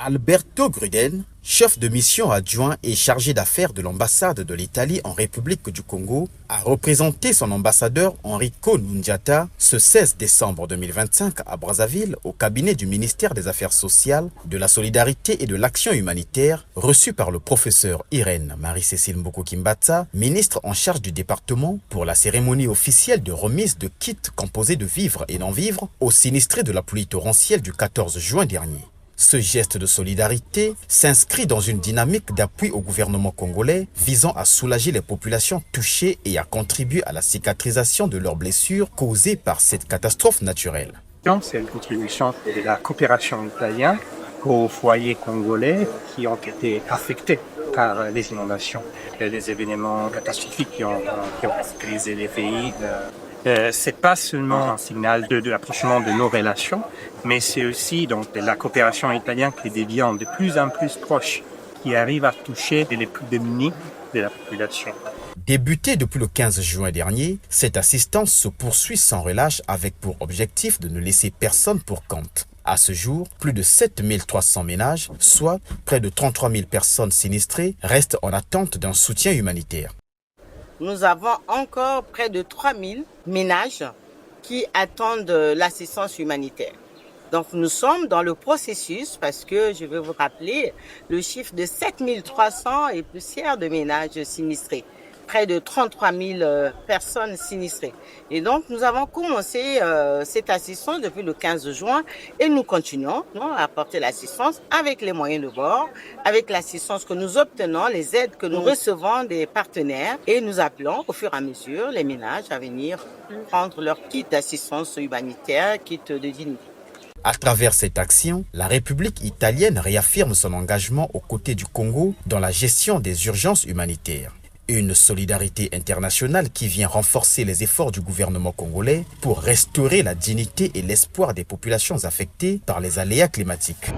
Alberto Gruden, chef de mission adjoint et chargé d'affaires de l'ambassade de l'Italie en République du Congo, a représenté son ambassadeur Enrico Nunziata ce 16 décembre 2025 à Brazzaville au cabinet du ministère des Affaires sociales, de la solidarité et de l'action humanitaire, reçu par le professeur Irène Marie-Cécile Mboko-Kimbatsa, ministre en charge du département, pour la cérémonie officielle de remise de kits composés de vivres et non-vivres aux sinistrés de la pluie torrentielle du 14 juin dernier. Ce geste de solidarité s'inscrit dans une dynamique d'appui au gouvernement congolais visant à soulager les populations touchées et à contribuer à la cicatrisation de leurs blessures causées par cette catastrophe naturelle. C'est une contribution de la coopération italienne aux foyers congolais qui ont été affectés par les inondations, les événements catastrophiques qui ont caractérisé les pays. C'est pas seulement un signal de l'approchement de nos relations, mais c'est aussi donc de la coopération italienne qui devient de plus en plus proche, qui arrive à toucher les plus démunis de la population. Débutée depuis le 15 juin dernier, cette assistance se poursuit sans relâche avec pour objectif de ne laisser personne pour compte. À ce jour, plus de 7300 ménages, soit près de 33 000 personnes sinistrées, restent en attente d'un soutien humanitaire. Nous avons encore près de 3000 ménages qui attendent l'assistance humanitaire. Donc nous sommes dans le processus parce que je vais vous rappeler le chiffre de 7300 et poussières de ménages sinistrés. Près de 33 000 personnes sinistrées. Et donc, nous avons commencé cette assistance depuis le 15 juin et nous continuons à apporter l'assistance avec les moyens de bord, avec l'assistance que nous obtenons, les aides que nous recevons des partenaires et nous appelons au fur et à mesure les ménages à venir prendre leur kit d'assistance humanitaire, kit de dignité. À travers cette action, la République italienne réaffirme son engagement aux côtés du Congo dans la gestion des urgences humanitaires. Une solidarité internationale qui vient renforcer les efforts du gouvernement congolais pour restaurer la dignité et l'espoir des populations affectées par les aléas climatiques.